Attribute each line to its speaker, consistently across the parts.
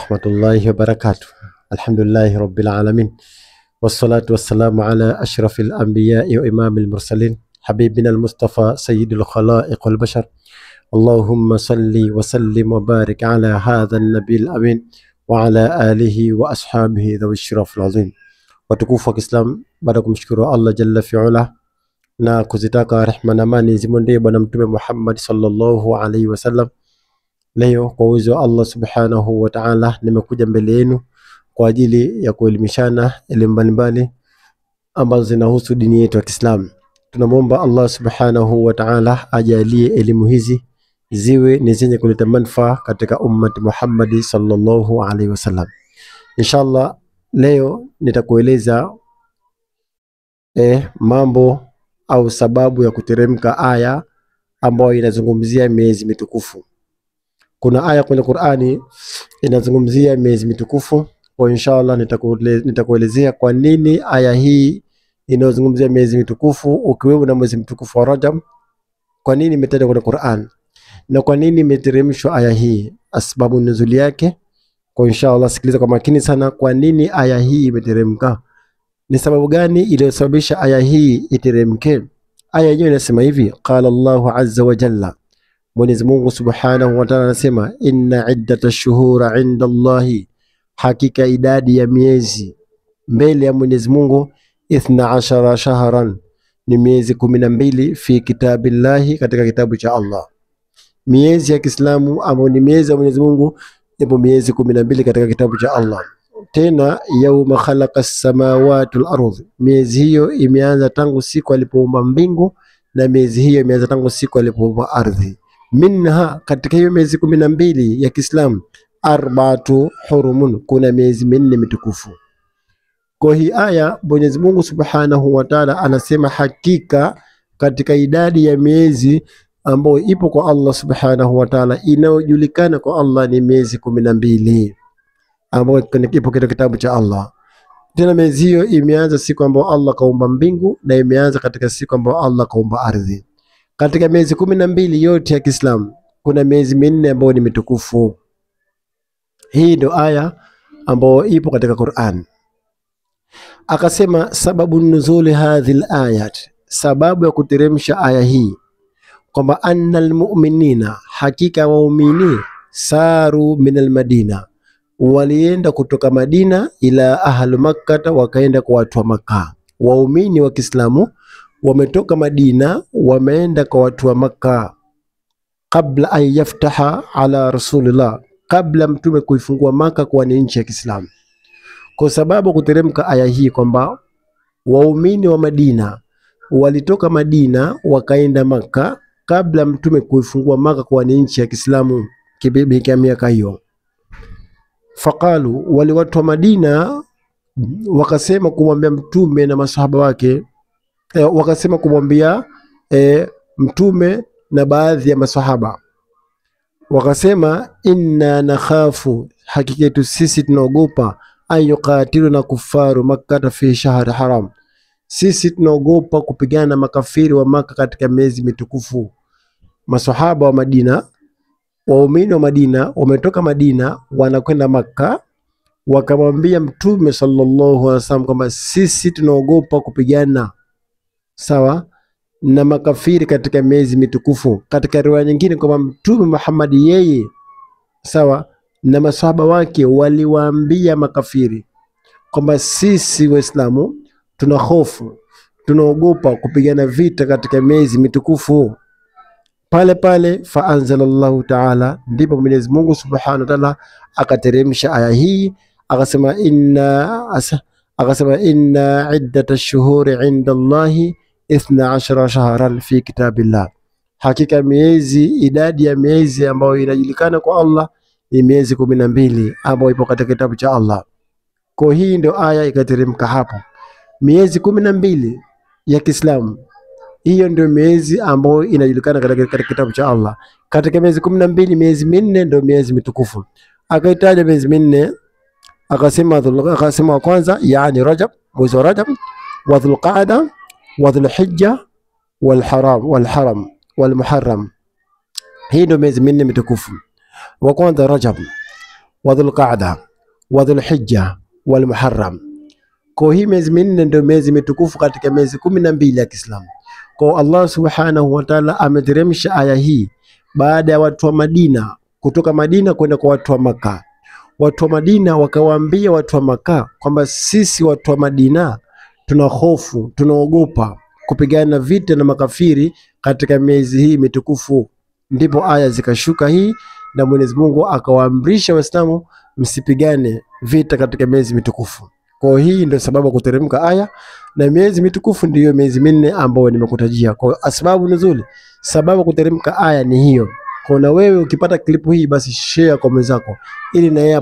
Speaker 1: warahmatullahi wabarakatuh. Alhamdulillahi rabbil alamin. Wassalatu wassalamu ala ashrafil anbiya'i wa imamil mursalin habibina al-Mustafa sayyidul khalaiq wal bashar. Allahumma salli wa sallim wa barik ala hadha an-nabiyil amin wa ala alihi wa ashabihi dhawi shirafil azim. Watukufu wa Kiislam, baada kumshukuru Allah jalla fi'ala na kuzitaka rehma na amani zimwendee bwana mtume Muhammad sallallahu alaihi wasallam. Leo kwa uwezo wa Allah subhanahu wa ta'ala nimekuja mbele yenu kwa ajili ya kuelimishana elimu mbalimbali ambazo zinahusu dini yetu ya Kiislamu. Tunamwomba Allah subhanahu wa ta'ala ajalie elimu hizi ziwe ni zenye kuleta manufaa katika ummati Muhammad sallallahu alaihi wasallam. Inshallah leo nitakueleza mambo au sababu ya kuteremka aya ambayo inazungumzia miezi mitukufu. Kuna aya kwenye Qur'ani inazungumzia miezi mitukufu, kwa inshallah nitakuelezea kwa nini aya hii inazungumzia miezi mitukufu ukiwemo na mwezi mtukufu wa Rajab, kwa nini imetajwa kwenye Qur'an na kwa nini imeteremshwa aya hii, asbabu nuzuli yake. Kwa inshallah sikiliza kwa makini sana, kwa nini aya hii imeteremka, ni sababu gani iliyosababisha aya hii iteremke. Aya yenyewe inasema hivi: qala Allahu azza wa jalla, Mwenyezi Mungu subhanahu wa ta'ala anasema, inna iddatash shuhura 'inda Allahi, hakika idadi ya miezi mbele ya Mwenyezi Mungu 12 shahran, ni miezi 12 fi kitabillahi, katika kitabu cha Allah. Miezi ya Kiislamu ambayo ni miezi ya Mwenyezi Mungu ipo miezi 12 katika kitabu cha Allah. Tena yauma khalaqas samawati wal ardh, miezi hiyo imeanza tangu siku alipoumba mbingu, na miezi hiyo imeanza tangu siku alipoumba ardhi. Minha, katika hiyo miezi 12 ya Kiislamu, arba'atu hurumun, kuna miezi minne mitukufu. Kwa hii aya Mwenyezi Mungu subhanahu wa ta'ala anasema hakika katika idadi ya miezi ambayo ipo kwa Allah subhanahu wa ta'ala, inayojulikana kwa Allah ni miezi 12 ambayo ipo katika kitabu cha Allah. Tena miezi hiyo imeanza siku ambayo Allah kaumba mbingu, na imeanza katika siku ambayo Allah kaumba ardhi. Katika miezi 12 yote ya Kiislamu kuna miezi minne ambayo ni mitukufu. Hii ndio aya ambayo ipo katika Qur'an. Akasema sababu nuzuli hadhil ayat, sababu ya kuteremsha aya hii, kwamba annal mu'minina, hakika waumini, saru minal madina, walienda kutoka Madina ila ahlu Makkah, wakaenda kwa watu wa Makkah. Waumini wa Kiislamu wametoka Madina wameenda kwa watu wa Makkah, kabla an yaftaha ala rasulillah, kabla mtume kuifungua Makkah kwa ni nchi ya Kiislamu. Kwa sababu kuteremka aya hii kwamba waumini wa Madina walitoka Madina wakaenda Makkah kabla mtume kuifungua Makkah kwa ni nchi ya Kiislamu kibibi kwa miaka hiyo. Faqalu, wale watu wa Madina wakasema kumwambia mtume na masahaba wake, wakasema kumwambia mtume na baadhi ya masahaba, wakasema inna nakhafu, hakika yetu sisi tunaogopa, ayuqatiluna kufaru Makkah fi shahr haram, sisi tunaogopa kupigana na makafiri wa Makkah katika miezi mitukufu. Masahaba wa Madina, waumini wa Madina wametoka Madina wanakwenda Makkah, wakamwambia mtume sallallahu alaihi wasallam kwamba sisi tunaogopa kupigana sawa na makafiri katika miezi mitukufu. Katika riwaya nyingine kwamba mtume Muhammad yeye sawa na masahaba wake waliwaambia makafiri kwamba sisi Waislamu tuna hofu, tunaogopa kupigana vita katika miezi mitukufu. Pale pale fa anzalallahu ta'ala, ndipo Mwenyezi Mungu subhanahu wa ta'ala akateremsha aya hii, akasema inna iddatash shuhuri 'inda Allahi 12 shahran fi kitabillah, hakika miezi, idadi ya miezi ambayo inajulikana kwa Allah ni miezi 12 ambayo ipo katika kitabu cha Allah. Kwa hii ndio aya ikateremka hapo, miezi 12 ya Kiislamu. Hiyo ndio miezi ambayo inajulikana katika kitabu cha Allah. Katika miezi 12, miezi minne ndio miezi mitukufu. Akaitaja miezi minne, akasema wa kwanza yani Rajab, mwezi wa Rajab, wa Dhulqa'da, wa Dhulhijja, wal haram wal muharram. Hii ndio miezi minne mitukufu. Wa kwanza Rajab. wa Dhulqa'da wa Dhulhijja wal Muharram. Kwa hii miezi minne ndio miezi mitukufu katika miezi 12 ya Kiislamu. Kwa Allah subhanahu wa ta'ala ameteremsha aya hii baada ya watu wa Madina, kutoka Madina kwenda kwa watu wa Maka. Watu wa Madina wakawaambia watu wa Maka kwamba sisi watu wa Madina tuna hofu, tunaogopa kupigana vita na makafiri katika miezi hii mitukufu. Ndipo aya zikashuka hii na Mwenyezi Mungu akawaamrisha Waislamu msipigane vita katika miezi mitukufu. Kwa hii ndio sababu kuteremka aya, na miezi mitukufu ndiyo miezi minne ambayo nimekutajia. Kwa sababu nzuri, sababu kuteremka aya ni hiyo. Kwa na wewe ukipata klipu hii basi share kwa mwenzako ili na yeye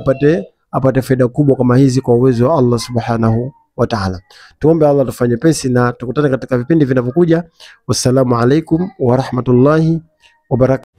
Speaker 1: apate faida kubwa kama hizi kwa uwezo wa Allah subhanahu wa ta'ala. Tuombe Allah tufanye pesi na tukutane katika vipindi vinavyokuja. Wassalamu alaikum wa rahmatullahi wa barakatuh.